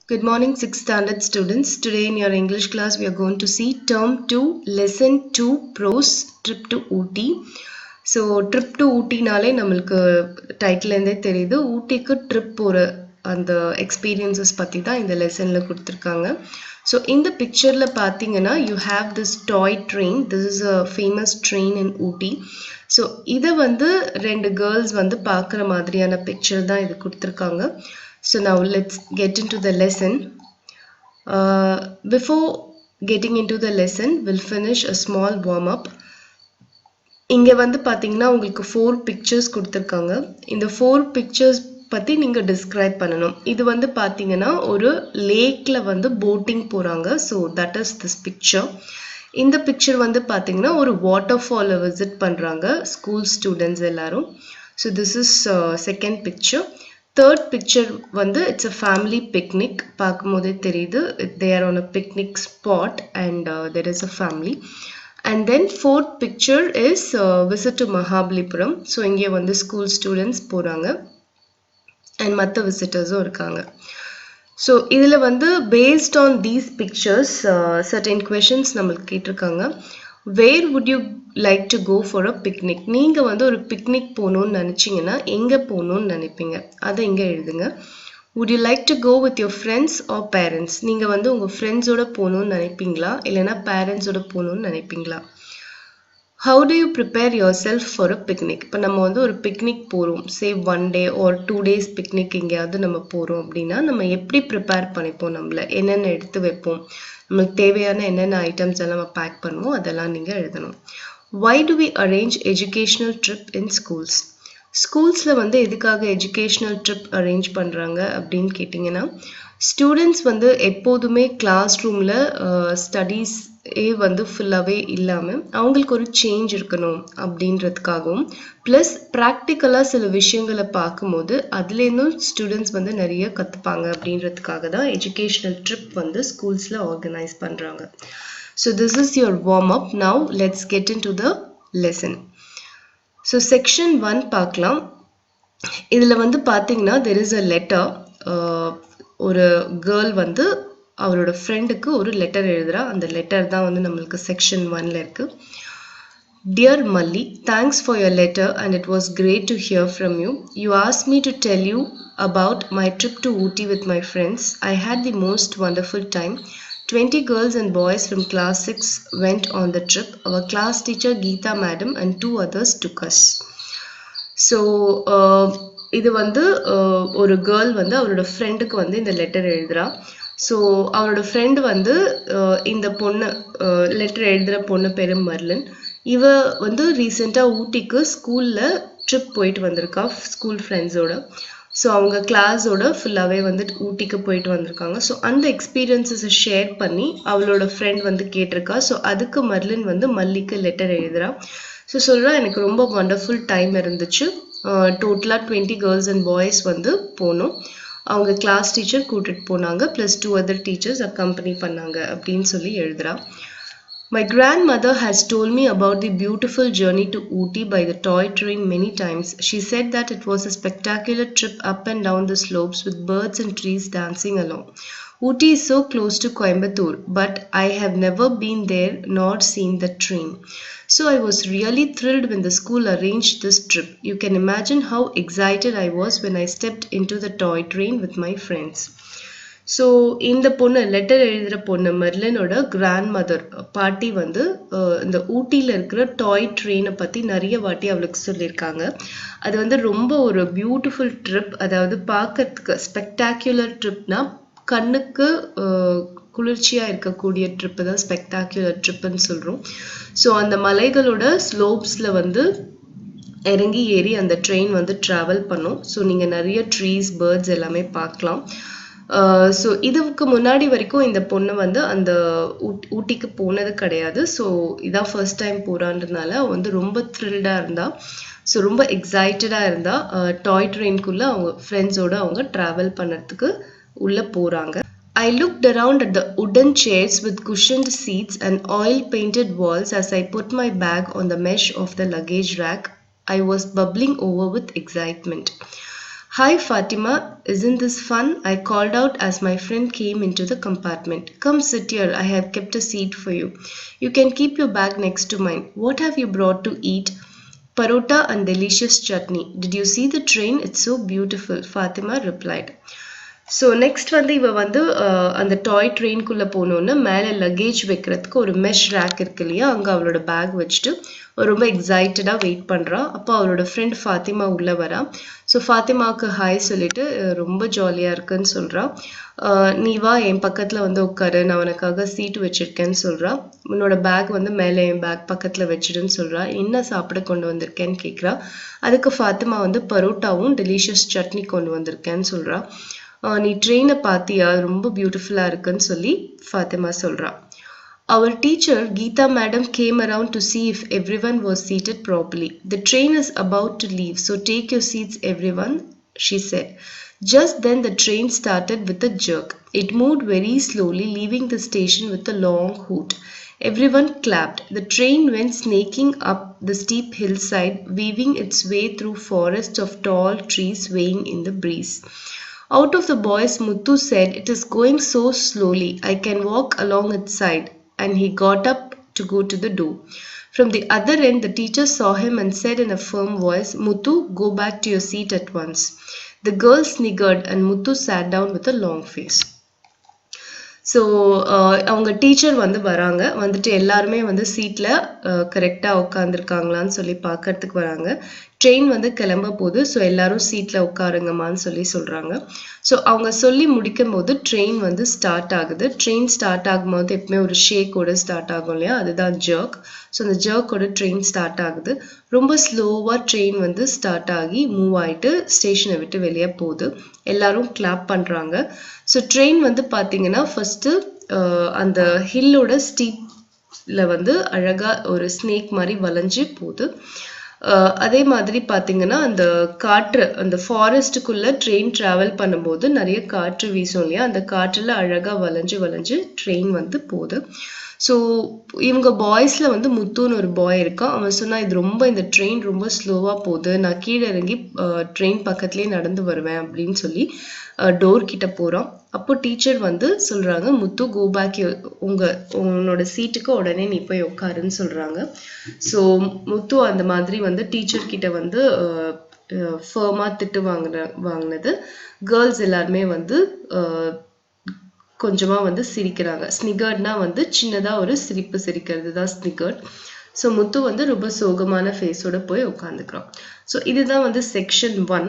Good morning, 6th standard students. Today in your English class, we are going to see Term 2, Lesson 2, Prose, Trip to Ooty. So, Trip to Ooty நாலே நம்மளுக்கு title இருந்தே தெரியுது. ஊட்டிக்கு trip போகிற அந்த experiences பற்றி தான் இந்த லெசனில் கொடுத்துருக்காங்க. ஸோ இந்த பிக்சரில் பார்த்தீங்கன்னா you have this toy train. This is a famous train in Ooty. So இதை வந்து ரெண்டு கேர்ள்ஸ் வந்து பார்க்குற மாதிரியான பிக்சர் தான் இது கொடுத்துருக்காங்க. So now let's get into the lesson. Before getting into the lesson, we'll finish a small warm-up. இங்கே வந்து பார்த்தீங்கன்னா உங்களுக்கு 4 pictures கொடுத்துருக்காங்க. இந்த 4 pictures பற்றி நீங்கள் டிஸ்கிரைப் பண்ணணும். இது வந்து பார்த்தீங்கன்னா ஒரு லேக்கில் வந்து போட்டிங் போகிறாங்க. So that is this picture. இந்த பிக்சர் வந்து பார்த்தீங்கன்னா ஒரு வாட்டர் ஃபாலை விசிட் பண்ணுறாங்க ஸ்கூல் ஸ்டூடெண்ட்ஸ் எல்லாரும். So this is second picture. Third picture வந்து it's a family picnic. பார்க்கும்போதே தெரியுது they are on a picnic spot and there is a family. And then fourth picture is visit to Mahabalipuram. So இங்கே வந்து school students போகிறாங்க and மற்ற விசிட்டர்ஸும் இருக்காங்க. So இதில் வந்து based on these pictures certain questions நம்மளுக்கு கேட்டிருக்காங்க. Where would you like to go for a picnic? நீங்கள் வந்து ஒரு பிக்னிக் போகணுன்னு நினச்சிங்கன்னா எங்கே போகணுன்னு நினைப்பீங்க? அதை இங்கே எழுதுங்க. Would you like to go with your friends or parents? நீங்கள் வந்து உங்கள் ஃப்ரெண்ட்ஸோட போகணுன்னு நினைப்பீங்களா இல்லைனா பேரண்ட்ஸோட போகணுன்னு நினைப்பீங்களா? How do you prepare yourself for a picnic? இப்போ நம்ம வந்து ஒரு பிக்னிக் போகிறோம், say 1 day or 2 days picnic எங்கேயாவது நம்ம போகிறோம் அப்படின்னா நம்ம எப்படி ப்ரிப்பேர் பண்ணிப்போம், நம்மள என்னென்ன எடுத்து வைப்போம், நமக்கு தேவையான என்னென்ன ஐட்டம்ஸ் எல்லாம் நம்ம பேக் பண்ணுவோம் அதெல்லாம் நீங்கள் எழுதணும். Why do we arrange educational trip in schools? ஸ்கூல்ஸில் வந்து எதுக்காக எஜுகேஷ்னல் ட்ரிப் அரேஞ்ச் பண்ணுறாங்க அப்படின்னு கேட்டிங்கன்னா ஸ்டூடெண்ட்ஸ் வந்து எப்போதுமே கிளாஸ் ரூமில் ஸ்டடீஸே வந்து ஃபுல்லாகவே இல்லாமல் அவங்களுக்கு ஒரு சேஞ்ச் இருக்கணும் அப்படின்றதுக்காகவும் ப்ளஸ் ப்ராக்டிக்கலாக சில விஷயங்களை பார்க்கும்போது அதுலேருந்தும் ஸ்டூடெண்ட்ஸ் வந்து நிறைய கற்றுப்பாங்க அப்படின்றதுக்காக தான் எஜுகேஷ்னல் ட்ரிப் வந்து ஸ்கூல்ஸில் ஆர்கனைஸ் பண்ணுறாங்க. So this is your warm up. Now let's get in to the lesson. So section 1 பார்க்கலாம். இதில் வந்து பார்த்தீங்கன்னா தெர் இஸ் அ லெட்டர். ஒரு கேர்ள் வந்து அவரோட ஃப்ரெண்டுக்கு ஒரு லெட்டர் எழுதுறா. அந்த லெட்டர் தான் வந்து நம்மளுக்கு செக்ஷன் 1ல இருக்கு. Dear Malli, thanks for your letter and it was great to hear from you. You asked me to tell you about my trip to Ooty with my friends. I had the most wonderful time. 20 girls and boys from class 6 went on the trip. Our class teacher Geeta madam and 2 others took us. So இது வந்து ஒரு girl வந்து அவரோட ஃப்ரெண்டுக்கு வந்து இந்த letter எழுதுறா. So அவரோட friend வந்து இந்த பொண்ணு லெட்டர் எழுதுகிற பொண்ணு பேர் மர்லின். இவ வந்து ரீசெண்டாக ஊட்டிக்கு ஸ்கூலில் ட்ரிப் போயிட்டு வந்திருக்கா ஸ்கூல் ஃப்ரெண்ட்ஸோட. ஸோ அவங்க கிளாஸோட ஃபுல்லாகவே வந்து ஊட்டிக்கு போயிட்டு வந்திருக்காங்க. ஸோ அந்த எக்ஸ்பீரியன்ஸஸை ஷேர் பண்ணி அவளோட ஃப்ரெண்ட் வந்து கேட்டிருக்கா. ஸோ அதுக்கு மர்லின் வந்து மல்லிக்கு லெட்டர் எழுதுறா. ஸோ சொல்கிறா எனக்கு ரொம்ப வண்டர்ஃபுல் டைம் இருந்துச்சு. டோட்டலாக 20 கேர்ள்ஸ் அண்ட் பாய்ஸ் வந்து போனோம். அவங்க கிளாஸ் டீச்சர் கூட்டிட்டு போனாங்க ப்ளஸ் 2 அதர் டீச்சர்ஸ் அக்கம்பெனி பண்ணாங்க அப்படின்னு சொல்லி எழுதுறா. My grandmother has told me about the beautiful journey to Ooty by the toy train many times. She said that it was a spectacular trip up and down the slopes with birds and trees dancing along. Ooty is so close to Coimbatore, but I have never been there nor seen the train. So I was really thrilled when the school arranged this trip. You can imagine how excited I was when I stepped into the toy train with my friends. So இந்த பொண்ணு letter எழுதுகிற பொண்ணு மெர்லினோட grand mother பாட்டி வந்து இந்த ஊட்டியில் இருக்கிற டாய் ட்ரெயினை பற்றி நிறைய வாட்டி அவளுக்கு சொல்லியிருக்காங்க. அது வந்து ரொம்ப ஒரு பியூட்டிஃபுல் ட்ரிப். அதாவது பார்க்கறதுக்கு ஸ்பெக்டாக்குலர் ட்ரிப்னா கண்ணுக்கு குளிர்ச்சியாக இருக்கக்கூடிய ட்ரிப்பு தான் ஸ்பெக்டாக்குலர் ட்ரிப்புன்னு சொல்கிறோம். ஸோ அந்த மலைகளோட ஸ்லோப்ஸில் வந்து இறங்கி ஏறி அந்த ட்ரெயின் வந்து ட்ராவல் பண்ணும். ஸோ நீங்கள் நிறைய ட்ரீஸ் பேர்ட்ஸ் எல்லாமே பார்க்கலாம். ஸோ இதுக்கு முன்னாடி வரைக்கும் இந்த பொண்ணு வந்து அந்த ஊட்டிக்கு போனது கிடையாது. ஸோ இதான் ஃபர்ஸ்ட் டைம் போகிறான்றதுனால வந்து ரொம்ப த்ரில்டாக இருந்தா. ஸோ ரொம்ப எக்ஸைட்டடாக இருந்தா. டாய் ட்ரெயின்குள்ளே அவங்க ஃப்ரெண்ட்ஸோடு அவங்க ட்ராவல் பண்ணுறதுக்கு உள்ளே போகிறாங்க. I looked around at the wooden chairs with cushioned seats and oil-painted walls as I put my bag on the mesh of the luggage rack. I was bubbling over with excitement. Hi Fatima, isn't this fun? I called out as my friend came into the compartment. Come sit here, I have kept a seat for you. You can keep your bag next to mine. What have you brought to eat? Parota and delicious chutney. Did you see the train? It's so beautiful, Fatima replied. So next வந்து இவ வந்து அந்த டாய் ட்ரெயின்குள்ளே போனோன்னு மேலே luggage வைக்கிறதுக்கு ஒரு mesh rack இருக்கு இல்லையா, அங்கே அவளோட பேக் வச்சுட்டு ரொம்ப எக்ஸைட்டடாக வெயிட் பண்ணுறா. அப்போ அவளோட ஃப்ரெண்ட் ஃபாத்திமா உள்ளே வரா. ஸோ ஃபாத்திமாவுக்கு ஹாய் சொல்லிட்டு ரொம்ப ஜாலியாக இருக்குன்னு சொல்கிறா. நீ வா என் பக்கத்தில் வந்து உட்காரு, நான் உனக்காக சீட்டு வச்சுருக்கேன்னு சொல்கிறா. உன்னோட பேக் வந்து மேலே என் பேக் பக்கத்தில் வச்சுடுன்னு சொல்கிறா. என்ன சாப்பிட கொண்டு வந்திருக்கேன்னு கேட்குறா. அதுக்கு ஃபாத்திமா வந்து பரோட்டாவும் டெலிஷியஸ் சட்னி கொண்டு வந்திருக்கேன்னு சொல்கிறா. நீ ட்ரெயினை பார்த்தியா, ரொம்ப பியூட்டிஃபுல்லாக இருக்குன்னு சொல்லி ஃபாத்திமா சொல்கிறா. Our teacher, Geeta madam, came around to see if everyone was seated properly. The train is about to leave, so take your seats everyone, she said. Just then the train started with a jerk. It moved very slowly, leaving the station with a long hoot. Everyone clapped. The train went snaking up the steep hillside, weaving its way through forests of tall trees swaying in the breeze. Out of the boys, Muthu said, "It is going so slowly, I can walk along its side." And he got up to go to the door. From the other end, the teacher saw him and said in a firm voice, "Muthu, go back to your seat at once." The girl sniggered and Muthu sat down with a long face. So அவங்க teacher வந்து வராங்க. வந்துட்டு எல்லாருமே வந்து சீட்டில் கரெக்டாக உட்காந்துருக்காங்களான்னு சொல்லி பார்க்கறதுக்கு வராங்க. ட்ரெயின் வந்து கிளம்ப போகுது, ஸோ எல்லாரும் சீட்டில் உட்காருங்கம்மான்னு சொல்லி சொல்கிறாங்க. ஸோ அவங்க சொல்லி முடிக்கும் போது ட்ரெயின் வந்து ஸ்டார்ட் ஆகுது. ட்ரெயின் ஸ்டார்ட் ஆகும்போது எப்பவுமே ஒரு ஷேக்கோட ஸ்டார்ட் ஆகும் இல்லையா, அதுதான் ஜர்க். ஸோ அந்த ஜர்க்கோட ட்ரெயின் ஸ்டார்ட் ஆகுது. ரொம்ப ஸ்லோவாக ட்ரெயின் வந்து ஸ்டார்ட் ஆகி மூவ் ஆகிட்டு ஸ்டேஷனை விட்டு வெளியே போகுது. எல்லாரும் கிளாப் பண்ணுறாங்க. ஸோ ட்ரெயின் வந்து பார்த்தீங்கன்னா ஃபஸ்ட்டு அந்த ஹில்லோட ஸ்டீப்ல வந்து அழகாக ஒரு ஸ்னேக் மாதிரி வளைஞ்சு போகுது. அதே மாதிரி பார்த்தீங்கன்னா அந்த காற்று, அந்த ஃபாரஸ்ட்டுக்குள்ளே ட்ரெயின் ட்ராவல் பண்ணும்போது நிறைய காற்று வீசும் இல்லையா, அந்த காற்றில் அழகாக வளைஞ்சு வளைஞ்சு ட்ரெயின் வந்து போகுது. ஸோ இவங்க பாய்ஸில் வந்து முத்துன்னு ஒரு பாய் இருக்கான். அவன் சொன்னால் இது ரொம்ப இந்த ட்ரெயின் ரொம்ப ஸ்லோவாக போகுது, நான் கீழே இறங்கி ட்ரெயின் பக்கத்துலேயே நடந்து வருவேன் அப்படின்னு சொல்லி டோர் கிட்ட போகிறான். அப்போ டீச்சர் வந்து சொல்கிறாங்க, முத்து கோ பேக், உன்னோட சீட்டுக்கு உடனே நீ போய் உட்காருன்னு சொல்கிறாங்க. ஸோ முத்து அந்த மாதிரி வந்து டீச்சர் கிட்ட வந்து ஃபர்மாக திட்டு வாங்கினது கேர்ள்ஸ் எல்லாருமே வந்து கொஞ்சமாக வந்து சிரிக்கிறாங்க. ஸ்னிகர்ட்னா வந்து சின்னதாக ஒரு சிரிப்பு சிரிக்கிறது தான் ஸ்னிகர்ட். ஸோ முத்து வந்து ரொம்ப சோகமான ஃபேஸோட போய் உட்காந்துக்கிறான். ஸோ இதுதான் வந்து செக்ஷன் 1.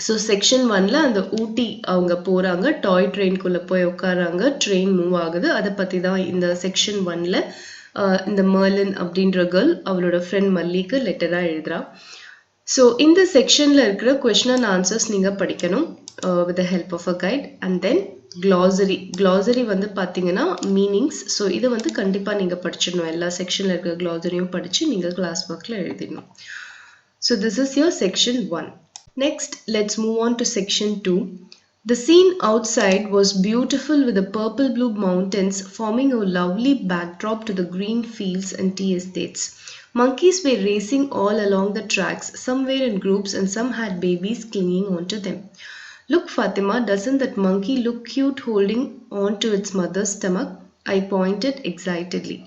ஸோ செக்ஷன் 1ல அந்த ஊட்டி அவங்க போகிறாங்க, டாய் ட்ரெயின்குள்ளே போய் உட்காராங்க, ட்ரெயின் மூவ் ஆகுது. அதை பற்றி தான் இந்த செக்ஷன் 1ல இந்த மெர்லின் அப்படின்ற கேர்ள் அவளோட ஃப்ரெண்ட் மல்லிக்கு லெட்டராக எழுதுறா. ஸோ இந்த செக்ஷனில் இருக்கிற கொஸ்டின் அண்ட் ஆன்சர்ஸ் நீங்கள் படிக்கணும் with the help of a guide. And then glossary வந்து பார்த்தீங்கன்னா மீனிங்ஸ். ஸோ இதை வந்து கண்டிப்பாக நீங்கள் படிச்சிடணும். எல்லா செக்ஷனில் இருக்கிற glossary-யும் படித்து நீங்கள் கிளாஸ் ஒர்க்கில் எழுதிடணும். So this is your section 1. Next, let's move on to section 2. The scene outside was beautiful with the purple blue mountains forming a lovely backdrop to the green fields and tea estates. Monkeys were racing all along the tracks, some were in groups and some had babies clinging onto them. Look, Fatima, doesn't that monkey look cute holding on to its mother's stomach? I pointed excitedly.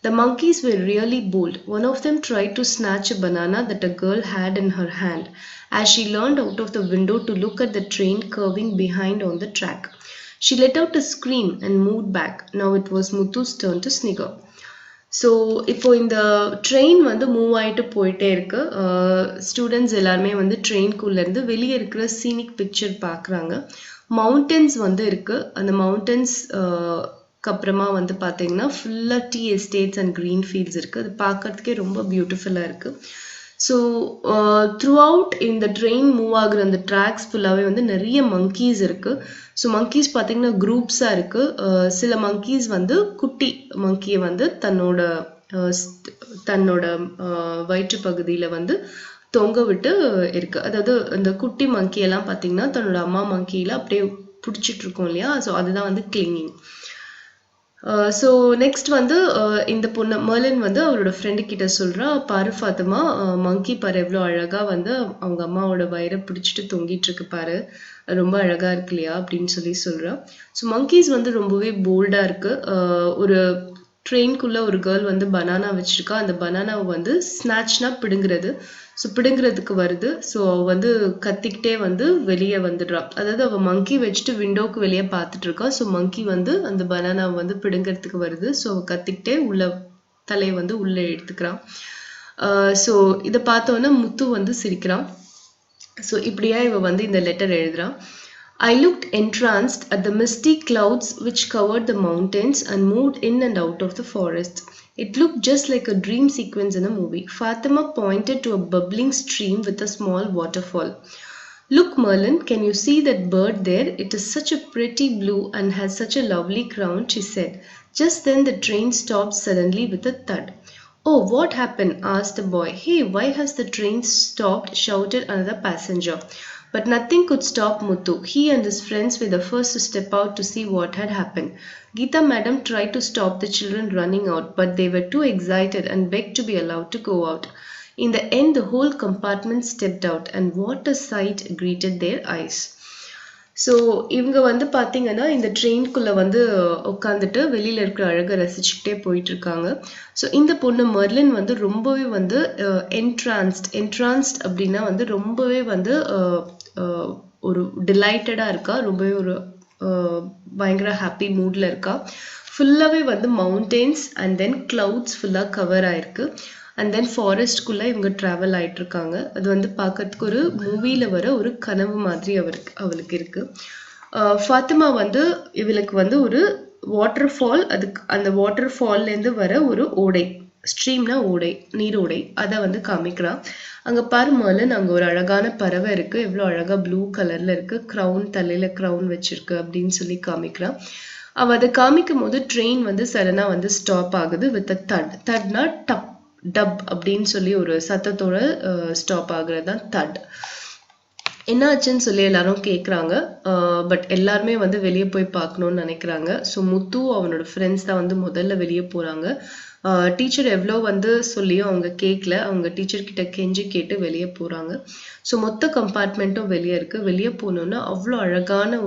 The monkeys were really bold. One of them tried to snatch a banana that a girl had in her hand as she leaned out of the window to look at the train curving behind on the track. She let out a scream and moved back. Now it was Muthu's turn to snigger. So இப்போ இந்த train வந்து move ஆகிட்டு போயிட்டே இருக்கு. Students எல்லாருமே வந்து ட்ரெயின்குள்ளேருந்து வெளியே இருக்கிற சீனிக் பிக்சர் பார்க்குறாங்க. மவுண்டன்ஸ் வந்து இருக்குது. அந்த மவுண்டன்ஸ்க்கு அப்புறமா வந்து பார்த்தீங்கன்னா ஃபுல்லாக tea estates and green fields இருக்குது. அது பார்க்குறதுக்கே ரொம்ப பியூட்டிஃபுல்லாக இருக்குது. ஸோ த்ரூ அவுட் இந்த ட்ரெயின் மூவ் ஆகுற அந்த ட்ராக்ஸ் ஃபுல்லாகவே வந்து நிறைய மங்கீஸ் இருக்குது. ஸோ மங்கீஸ் பார்த்தீங்கன்னா குரூப்ஸாக இருக்குது. சில மங்கீஸ் வந்து குட்டி மங்கியை வந்து தன்னோட வயிற்று பகுதியில் வந்து தொங்க விட்டு இருக்குது. அதாவது இந்த குட்டி மங்கியெல்லாம் பார்த்தீங்கன்னா தன்னோட அம்மா மங்கியில் அப்படியே பிடிச்சிட்டு இருக்கோம் இல்லையா, ஸோ அதுதான் வந்து கிளிங்கிங். ஸோ நெக்ஸ்ட் வந்து இந்த பொண்ணு மெர்லின் வந்து அவரோட ஃப்ரெண்டு கிட்ட சொல்றா, பாரு ஃபாத்திமா, மங்கி பாரு எவ்வளோ அழகா வந்து அவங்க அம்மாவோட வயிறை பிடிச்சிட்டு தொங்கிட்டு இருக்கு பாரு, ரொம்ப அழகா இருக்கு இல்லையா அப்படின்னு சொல்லி சொல்றா. ஸோ மங்கீஸ் வந்து ரொம்பவே போல்டா இருக்கு. ஒரு ட்ரெயின்குள்ள ஒரு கேர்ள் வந்து பனானா வச்சிருக்கா. அந்த பனானாவை வந்து ஸ்நாச்னா பிடுங்குறது. ஸோ பிடுங்குறதுக்கு வருது. ஸோ அவ வந்து கத்திக்கிட்டே வந்து வெளியே வந்துடுறா. அதாவது அவ மங்கி வச்சுட்டு விண்டோக்கு வெளியே பார்த்துட்டு இருக்கா. ஸோ மங்கி வந்து அந்த பனானாவை வந்து பிடுங்கிறதுக்கு வருது. ஸோ அவ கத்திக்கிட்டே உள்ள தலையை வந்து உள்ள எடுத்துக்கிறான். ஸோ இதை பார்த்தோன்னா முத்து வந்து சிரிக்கிறான். ஸோ இப்படியா இவ வந்து இந்த லெட்டர் எழுதுறான். I looked entranced at the misty clouds which covered the mountains and moved in and out of the forest. It looked just like a dream sequence in a movie. Fatima pointed to a bubbling stream with a small waterfall. Look, Merlin, can you see that bird there? It is such a pretty blue and has such a lovely crown, she said. Just then the train stopped suddenly with a thud. Oh, what happened? Asked the boy. Hey, why has the train stopped? Shouted another passenger. But nothing could stop Muthu. He and his friends were the first to step out to see what had happened. Geeta madam tried to stop the children running out, but they were too excited and begged to be allowed to go out. In the end, the whole compartment stepped out, and what a sight greeted their eyes. So இவங்க வந்து பார்த்தீங்கன்னா இந்த ட்ரெயின்குள்ளே வந்து உட்காந்துட்டு வெளியில் இருக்கிற அழகை ரசிச்சுக்கிட்டே போயிட்டு இருக்காங்க. ஸோ இந்த பொண்ணு மெர்லின் வந்து ரொம்பவே வந்து என்ட்ரான்ஸ்ட் அப்படின்னா வந்து ரொம்பவே வந்து ஒரு டிலைட்டடாக இருக்கா, ரொம்பவே ஒரு பயங்கர ஹாப்பி மூடில் இருக்கா. ஃபுல்லாகவே வந்து மவுண்டெயின்ஸ் அண்ட் தென் கிளவுட்ஸ் ஃபுல்லாக கவர் ஆயிருக்கு. அண்ட் தென் ஃபாரஸ்ட்குள்ளே இவங்க ட்ராவல் ஆகிட்டு இருக்காங்க. அது வந்து பார்க்கறதுக்கு ஒரு மூவியில் வர ஒரு கனவு மாதிரி அவளுக்கு இருக்கு. ஃபாத்திமா வந்து இவளுக்கு வந்து ஒரு வாட்டர் ஃபால், அதுக்கு அந்த வாட்டர் ஃபால்லேருந்து வர ஒரு ஓடை, ஸ்ட்ரீம்னா ஓடை, நீரோடை, அதை வந்து காமிக்கிறான். அங்கே பாரு மெர்லின், அங்கே ஒரு அழகான பறவை இருக்கு, எவ்வளோ அழகாக ப்ளூ கலரில் இருக்கு, க்ரௌன் தலையில் க்ரௌன் வச்சிருக்கு அப்படின்னு சொல்லி காமிக்கிறான். அவள் அதை காமிக்கும் போது ட்ரெயின் வந்து சடனாக வந்து ஸ்டாப் ஆகுது வித் அ தட்னா டப் அப்படின்னு சொல்லி ஒரு சத்தத்தோட ஸ்டாப் ஆகுறது தான் தட். என்ன ஆச்சுன்னு சொல்லி எல்லாரும் கேட்குறாங்க. பட் எல்லாருமே வந்து வெளியே போய் பார்க்கணுன்னு நினைக்கிறாங்க. ஸோ முத்து அவனோட ஃப்ரெண்ட்ஸ் தான் வந்து முதல்ல வெளியே போகிறாங்க. டீச்சர் எவ்வளோ வந்து சொல்லியும் அவங்க கேட்கல. அவங்க டீச்சர்கிட்ட கெஞ்சி கேட்டு வெளியே போகிறாங்க. ஸோ மொத்த கம்பார்ட்மெண்ட்டும் வெளியே இருக்குது. வெளியே போனோன்னா அவ்வளோ அழகான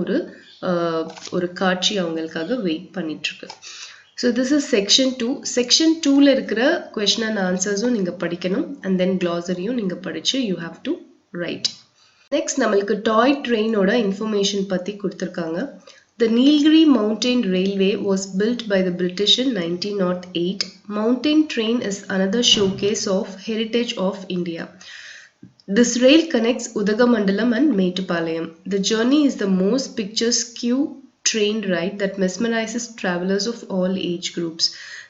ஒரு காட்சி அவங்களுக்காக வெயிட் பண்ணிட்டுருக்கு. So this is section 2. Section 2ல் இருக்கிற கொஷின் அண்ட் ஆன்சர்ஸும் நீங்கள் படிக்கணும். அண்ட் தென் க்ளாசரியும் நீங்கள் படித்து you have to right. Next நம்மளுக்கு டாய் ட்ரெயினோட இன்ஃபர்மேஷன் பற்றி கொடுத்துருக்காங்க. The Nilgiri Mountain Railway was built by the British in 1908. Mountain train is another showcase of heritage of India. This rail connects Udagamandalam and Metupalayam. The journey is the most picturesque train ride that mesmerizes travelers of all age groups.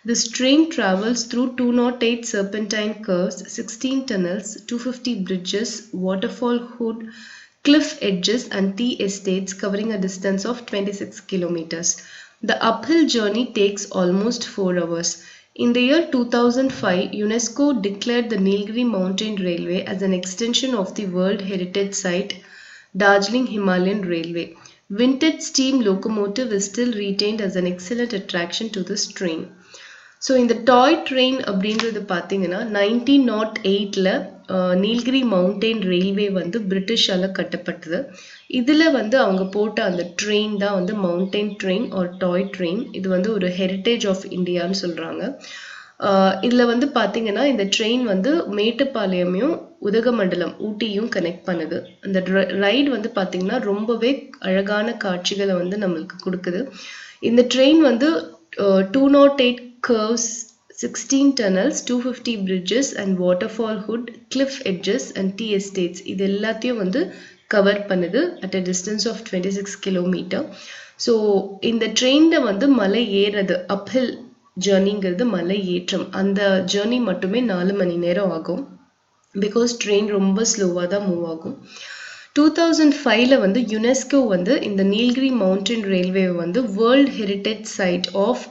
This train travels through 208 serpentine curves, 16 tunnels, 250 bridges, waterfall hood, cliff edges and tea estates covering a distance of 26 kilometers. The uphill journey takes almost 4 hours. In the year 2005, UNESCO declared the Nilgiri Mountain Railway as an extension of the World Heritage Site, Darjeeling Himalayan Railway. Vintage steam locomotive is still retained as an excellent attraction to this train. So இந்த டாய் train அப்படின்றது பார்த்தீங்கன்னா 1908ல் Nilgiri mountain railway வந்து பிரிட்டிஷால் கட்டப்பட்டது. இதில் வந்து அவங்க போட்ட அந்த ட்ரெயின் தான் வந்து mountain train or toy train. இது வந்து ஒரு ஹெரிட்டேஜ் ஆஃப் இந்தியான்னு சொல்கிறாங்க. இதில் வந்து பார்த்தீங்கன்னா இந்த ட்ரெயின் வந்து மேட்டுப்பாளையமையும் உதகமண்டலம் ஊட்டியும் கனெக்ட் பண்ணுது. அந்த ரைடு வந்து பார்த்தீங்கன்னா ரொம்பவே அழகான காட்சிகளை வந்து நம்மளுக்கு கொடுக்குது. இந்த ட்ரெயின் வந்து 208 curves, 16 tunnels, 250 bridges and waterfall hood, cliff edges and tea estates இது எல்லாத்தையும் வந்து கவர் பண்ணுது at a distance of 26 kilometer. So இந்த ட்ரெயினில் வந்து மலை ஏறது, அப்ஹில் ஜேர்னிங்கிறது மலை ஏற்றம், அந்த ஜேர்னி மட்டுமே 4 மணி நேரம் ஆகும். பிகாஸ் ட்ரெயின் ரொம்ப ஸ்லோவாக தான் மூவ் ஆகும். 2005ல் வந்து யுனெஸ்கோ வந்து இந்த நீல்கிரி மவுண்டன் ரயில்வே வந்து world heritage site of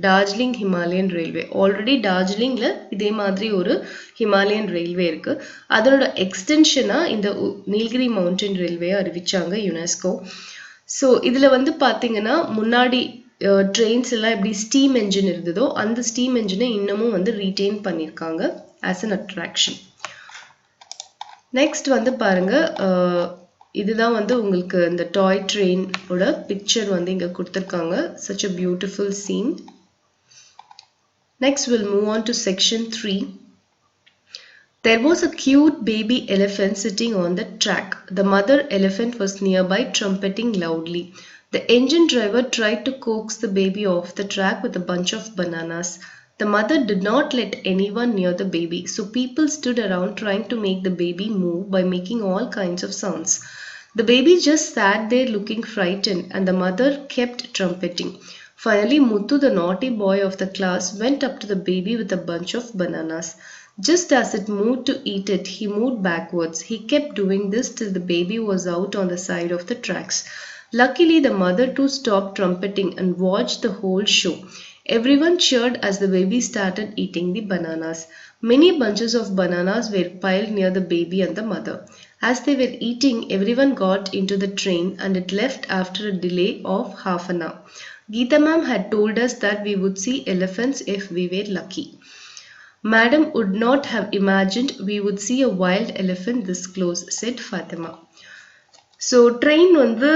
Darjeeling Himalayan railway. Already டார்ஜிலிங்கில் இதே மாதிரி ஒரு ஹிமாலயன் ரயில்வே இருக்குது. அதனோட எக்ஸ்டென்ஷனாக இந்த நீல்கிரி மவுண்டன் ரயில்வே அறிவிச்சாங்க யுனெஸ்கோ. ஸோ இதில் வந்து பார்த்தீங்கன்னா முன்னாடி ட்ரெயின்ஸ் எல்லாம் எப்படி ஸ்டீம் என்ஜின் இருந்ததோ அந்த ஸ்டீம் என்ஜினை இன்னமும் வந்து ரீட்டைன் பண்ணியிருக்காங்க ஆஸ் அன் அட்ராக்ஷன். நெக்ஸ்ட் வந்து பாருங்க, இதுதான் வந்து உங்களுக்கு இந்த டாய் ட்ரெயினோட பிக்சர் வந்து இங்கே கொடுத்துருக்காங்க. such a beautiful scene. Next we'll move on to section 3. There was a cute baby elephant sitting on the track. The mother elephant was nearby trumpeting loudly. The engine driver tried to coax the baby off the track with a bunch of bananas. The mother did not let anyone near the baby, so people stood around trying to make the baby move by making all kinds of sounds. The baby just sat there looking frightened, and the mother kept trumpeting. Finally, Muthu, the naughty boy of the class, went up to the baby with a bunch of bananas. Just as it moved to eat it, he moved backwards. He kept doing this till the baby was out on the side of the tracks. Luckily, the mother too stopped trumpeting and watched the whole show. Everyone cheered as the baby started eating the bananas. Many bunches of bananas were piled near the baby and the mother. As they were eating, everyone got into the train and it left after a delay of half an hour. Geeta ma'am had told us that we would see elephants if we were lucky. Madam would not have imagined we would see a wild elephant this close, said Fatima. So train வந்து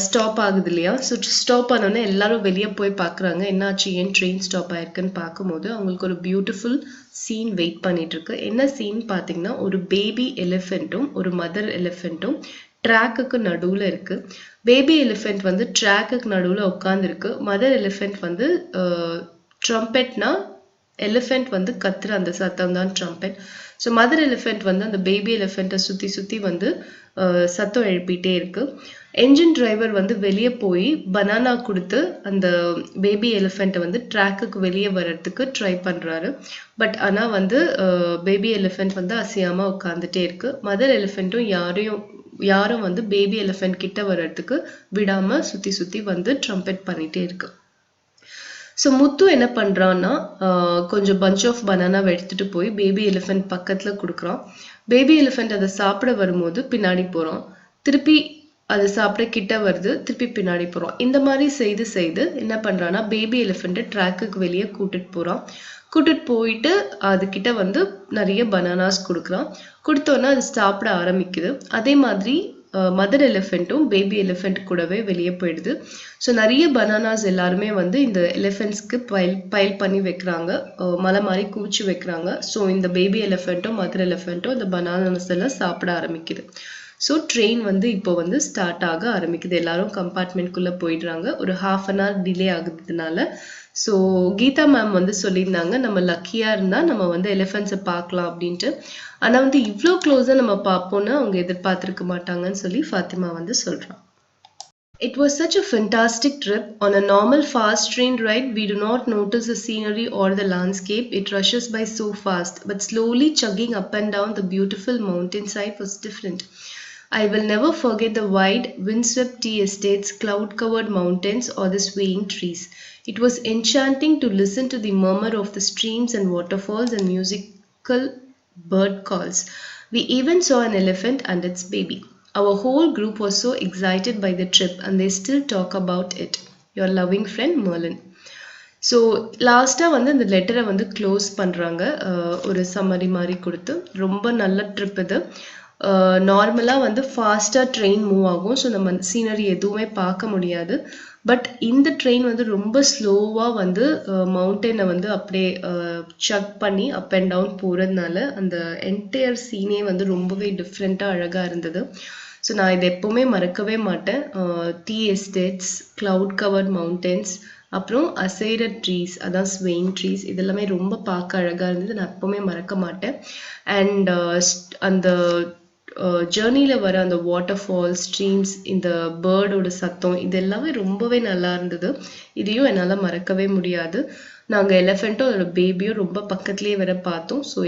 stop ஆகுது இல்லையா? So stop ஆனோடனே எல்லாரும் வெளியே போய் பார்க்குறாங்க, என்னாச்சு, ஏன் ட்ரெயின் ஸ்டாப் ஆயிருக்குன்னு பார்க்கும்போது அவங்களுக்கு ஒரு பியூட்டிஃபுல் சீன் வெயிட் பண்ணிட்டு இருக்கு. என்ன சீன் பார்த்தீங்கன்னா, ஒரு பேபி எலிஃபெண்ட்டும் ஒரு மதர் எலிஃபெண்ட்டும் ட்ராக்குக்கு நடுவில் இருக்கு. பேபி எலிஃபெண்ட் வந்து ட்ராக்குக்கு நடுவில் உட்காந்துருக்கு. மதர் எலிஃபெண்ட் வந்து ட்ரம்பெட்னா எலிஃபெண்ட் வந்து கத்துற அந்த சத்தம் தான் ட்ரம்பெட். ஸோ மதர் எலிஃபெண்ட் வந்து அந்த பேபி எலிஃபெண்ட்டை சுற்றி சுற்றி வந்து சத்தம் எழுப்பிட்டே இருக்கு. என்ஜின் டிரைவர் வந்து வெளியே போய் பனானா கொடுத்து அந்த பேபி எலிஃபெண்ட்டை வந்து ட்ராக்குக்கு வெளியே வர்றதுக்கு ட்ரை பண்ணுறாரு. பட் ஆனால் வந்து பேபி எலிஃபெண்ட் வந்து அசையாமல் உட்காந்துட்டே இருக்கு. மதர் எலிஃபெண்ட்டும் யாரும் வந்து பேபி எலிஃபெண்ட் கிட்ட வர்றதுக்கு விடாமல் சுற்றி சுற்றி வந்து ட்ரம்பெட் பண்ணிகிட்டே இருக்கு. ஸோ முத்து என்ன பண்ணுறான்னா, கொஞ்சம் பஞ்ச் ஆஃப் பனானாவை எடுத்துகிட்டு போய் பேபி எலிஃபெண்ட் பக்கத்தில் கொடுக்குறான். பேபி எலிஃபெண்ட் அதை சாப்பிட வரும்போது பின்னாடி போகிறோம், திருப்பி அதை சாப்பிட கிட்ட வருது, திருப்பி பின்னாடி போகிறோம். இந்த மாதிரி செய்து செய்து என்ன பண்ணுறான்னா, பேபி எலிஃபெண்ட்டை ட்ராக்குக்கு வெளியே கூட்டிட்டு போயிட்டு அதுக்கிட்ட வந்து நிறைய பனானாஸ் கொடுக்குறான். கொடுத்தோன்னா அது சாப்பிட ஆரம்பிக்குது. அதே மாதிரி மதர் எலிஃபெண்ட்டும் பேபி எலிஃபெண்ட் கூடவே வெளியே போயிடுது. ஸோ நிறைய பனானாஸ் எல்லாருமே வந்து இந்த எலிஃபெண்ட்ஸ்க்கு பைல் பண்ணி வைக்கிறாங்க, மலை மாதிரி குவிச்சு வைக்கிறாங்க. ஸோ இந்த பேபி எலிஃபெண்ட்டும் மதர் எலிஃபெண்ட்டும் இந்த பனானாஸ் எல்லாம் சாப்பிட ஆரம்பிக்குது. ஸோ ட்ரெயின் வந்து இப்போ வந்து ஸ்டார்ட் ஆக ஆரம்பிக்குது. எல்லாரும் கம்பார்ட்மெண்ட்குள்ளே போயிடுறாங்க. ஒரு ½ an hour டிலே ஆகுறதுனால. ஸோ கீதா மேம் வந்து சொல்லியிருந்தாங்க, நம்ம லக்கியாக இருந்தால் நம்ம வந்து எலிஃபெண்ட்ஸை பார்க்கலாம் அப்படின்ட்டு. ஆனால் வந்து இவ்வளோ க்ளோஸாக நம்ம பார்ப்போன்னு அவங்க எதிர்பார்த்துருக்க மாட்டாங்கன்னு சொல்லி ஃபாத்திமா வந்து சொல்கிறான். It was such a fantastic trip. On a normal fast train ride, we do not notice the scenery or the landscape. It rushes by so fast, but slowly chugging up and down the beautiful mountainside was different. I will never forget the wide, windswept tea estates, cloud-covered mountains, or the swaying trees. It was enchanting to listen to the murmur of the streams and waterfalls and musical bird calls. We even saw an elephant and its baby. Our whole group was so excited by the trip and they still talk about it. Your loving friend Merlin. So லாஸ்ட்டாக வந்து இந்த லெட்டரை வந்து close பண்ணுறாங்க, ஒரு summary மாதிரி கொடுத்து. ரொம்ப நல்ல ட்ரிப் இது. நார்மலாக வந்து ஃபாஸ்ட்டாக ட்ரெயின் மூவ் ஆகும். ஸோ நம்ம சீனரி எதுவுமே பார்க்க முடியாது. பட் இந்த ட்ரெயின் வந்து ரொம்ப ஸ்லோவாக வந்து மவுண்டனை வந்து அப்படியே சக் பண்ணி அப் அண்ட் டவுன் போகிறதுனால அந்த என்டையர் சீனே வந்து ரொம்பவே டிஃப்ரெண்ட்டாக அழகாக இருந்தது. ஸோ நான் இதை எப்போவுமே மறக்கவே மாட்டேன். Tea estates, cloud covered mountains, அப்புறம் அசைர ட்ரீஸ், அதான் ஸ்வெயின் ட்ரீஸ், இதெல்லாமே ரொம்ப பார்க்க அழகாக இருந்தது. நான் எப்போவுமே மறக்க மாட்டேன். அண்ட் அந்த ஜேர்னியில் வர அந்த வாட்டர் ஃபால்ஸ், ஸ்ட்ரீம்ஸ், இந்த பேர்டோட சத்தம், இது எல்லாமே ரொம்பவே நல்லா இருந்தது. இதையும் என்னால் மறக்கவே முடியாது. நாங்கள் எலிஃபெண்ட்டும் அதோட பேபியும் ரொம்ப பக்கத்துலேயே வர பார்த்தோம். ஸோ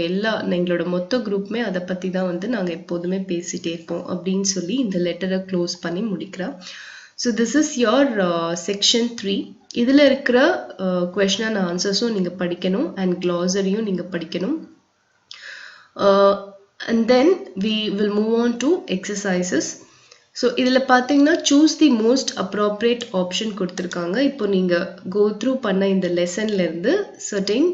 எங்களோட மொத்த குரூப்புமே அதை பற்றி தான் வந்து நாங்கள் எப்போதுமே பேசிகிட்டே இருப்போம் அப்படின்னு சொல்லி இந்த லெட்டரை க்ளோஸ் பண்ணி முடிக்கிறோம். So this is your section 3. இதில் இருக்கிற கொஷன் அண்ட் ஆன்சர்ஸும் நீங்கள் படிக்கணும் அண்ட் க்ளாசரியும் நீங்கள் படிக்கணும். And then we will move on to exercises. So இதில் பார்த்தீங்கன்னா choose the most appropriate option கொடுத்துருக்காங்க. இப்போ நீங்கள் go through பண்ண இந்த லெசன்லேருந்து certain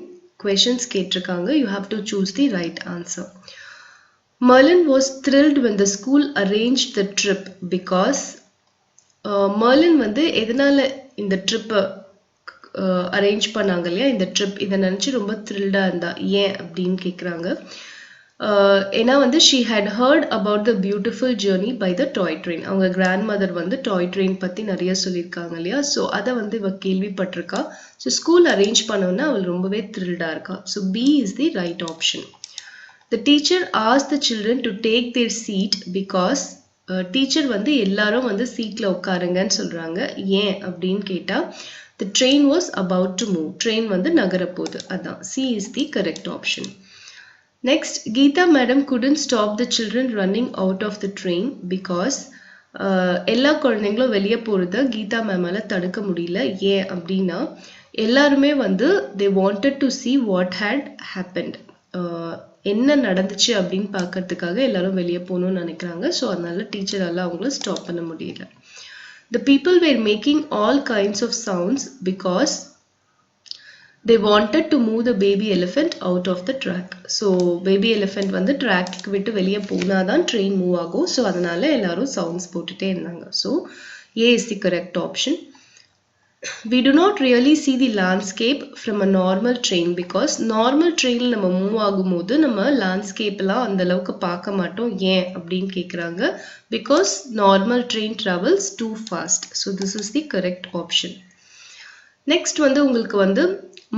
questions கேட்டிருக்காங்க. You have to choose the right answer. Merlin was thrilled when the school arranged the trip because Merlin வந்து எதனால இந்த ட்ரிப்பை அரேஞ்ச் பண்ணாங்க இல்லையா, இந்த ட்ரிப் இதை நினச்சி ரொம்ப த்ரில்டாக இருந்தா, ஏன் அப்படின்னு கேட்குறாங்க. ஏன்னா வந்து she had heard about the beautiful journey by the toy train. அவங்க கிராண்ட் மதர் வந்து டாய் ட்ரெயின் பற்றி நிறைய சொல்லியிருக்காங்க இல்லையா, ஸோ அதை வந்து இவ கேள்விப்பட்டிருக்கா. ஸோ ஸ்கூல் அரேஞ்ச் பண்ணோன்னா அவள் ரொம்பவே த்ரில்டாக இருக்கா. So B is the right option. The teacher asked the children to take their seat because teacher வந்து எல்லாரும் வந்து சீட்டில் உட்காருங்கன்னு சொல்கிறாங்க. ஏன் அப்படின்னு கேட்டால் the train was about to move. Train வந்து நகரப்போகுது, அதான். C is the correct option. Next, Geeta madam couldn't stop the children running out of the train because எல்லா குழந்தைங்களும் வெளியே போகிறத கீதா மேமால தடுக்க முடியல. ஏன் அப்படின்னா எல்லாருமே வந்து they wanted to see what had happened. என்ன நடந்துச்சு அப்படின்னு பார்க்கறதுக்காக எல்லாரும் வெளியே போகணும்னு நினைக்கிறாங்க. ஸோ அதனால டீச்சரால் அவங்கள ஸ்டாப் பண்ண முடியல. The people were making all kinds of sounds because they wanted to move the baby elephant out of the track. So baby elephant வந்து ட்ராக்கு விட்டு வெளியே போனாதான் ட்ரெயின் மூவ் ஆகும். ஸோ அதனால எல்லாரும் சவுண்ட்ஸ் போட்டுட்டே இருந்தாங்க. So A is the correct option. We do not really see the landscape from a normal train because normal trainல நம்ம மூவ் ஆகும்போது நம்ம லேண்ட்ஸ்கேப்லாம் அந்த அளவுக்கு பார்க்க மாட்டோம். ஏன் அப்படின்னு கேட்குறாங்க. Because normal train travels too fast. So this is the correct option. Next வந்து உங்களுக்கு வந்து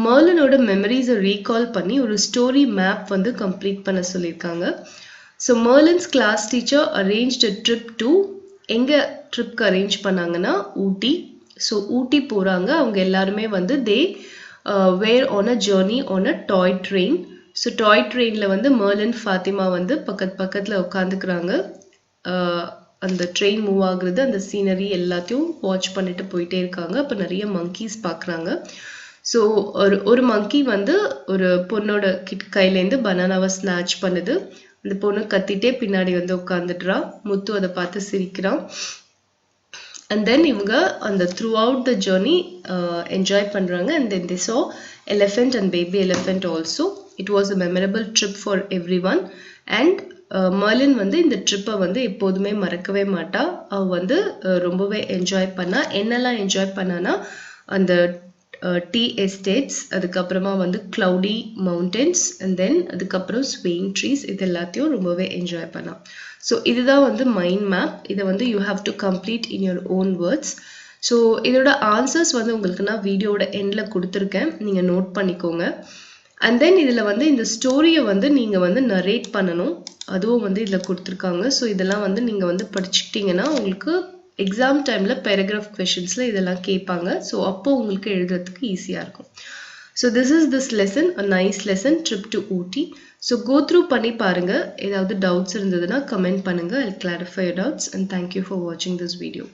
மர்லினோட மெமரிஸை ரீகால் பண்ணி ஒரு ஸ்டோரி மேப் வந்து கம்ப்ளீட் பண்ண சொல்லியிருக்காங்க. So Marlin's class teacher arranged a trip to எங்கே ட்ரிப்க்கு அரேஞ்ச் பண்ணாங்கன்னா ஊட்டி. ஸோ ஊட்டி போகிறாங்க. அவங்க எல்லாருமே வந்து they were on a journey on a toy train. So toy ட்ரெயினில் வந்து மர்லின் ஃபாத்திமா வந்து பக்கத்தில் உட்காந்துக்கிறாங்க. அந்த ட்ரெயின் மூவ் ஆகுறது, அந்த சீனரி எல்லாத்தையும் வாட்ச் பண்ணிட்டு போயிட்டே இருக்காங்க. அப்போ நிறைய மங்கீஸ் பார்க்குறாங்க. ஸோ ஒரு மங்கி வந்து ஒரு பொண்ணோட கையிலேருந்து பனானாவை ஸ்நாச் பண்ணுது. அந்த பொண்ணு கத்திட்டே பின்னாடி வந்து உட்காந்துடுறா. முத்து அதை பார்த்து சிரிக்கிறான். And then இவங்க அந்த throughout the journey enjoy பண்ணுறாங்க. And then they saw elephant and baby elephant also. It was a memorable trip for everyone. And Marlin வந்து இந்த ட்ரிப்பை வந்து எப்போதுமே மறக்கவே மாட்டா. அவ வந்து ரொம்பவே என்ஜாய் பண்ணா. என்னெல்லாம் என்ஜாய் பண்ணானா அந்த டீ எஸ்டேட்ஸ், அதுக்கப்புறமா வந்து க்ளவுடி மவுண்டன்ஸ், அண்ட் தென் அதுக்கப்புறம் ஸ்வேயிங் ட்ரீஸ், இது எல்லாத்தையும் ரொம்பவே என்ஜாய் பண்ணலாம். ஸோ இதுதான் வந்து மைண்ட் மேப். இதை வந்து you have to complete in your own words. So இதோட ஆன்சர்ஸ் வந்து உங்களுக்கு நான் வீடியோட எண்டில் கொடுத்துருக்கேன், நீங்கள் நோட் பண்ணிக்கோங்க. அண்ட் தென் இதில் வந்து இந்த ஸ்டோரியை வந்து நீங்கள் வந்து நரேட் பண்ணணும், அதுவும் வந்து இதில் கொடுத்துருக்காங்க. ஸோ இதெல்லாம் வந்து நீங்கள் வந்து படிச்சுக்கிட்டிங்கன்னா உங்களுக்கு எக்ஸாம் டைமில் பேராகிராஃப் கொஷின்ஸில் இதெல்லாம் கேட்பாங்க. ஸோ அப்போ உங்களுக்கு எழுதுறதுக்கு ஈஸியாக இருக்கும். So this is this lesson, a nice lesson, trip to Ooty. So go through பண்ணி பாருங்கள். ஏதாவது டவுட்ஸ் இருந்ததுன்னா கமெண்ட் பண்ணுங்கள். I'll clarify your doubts and thank you for watching this video.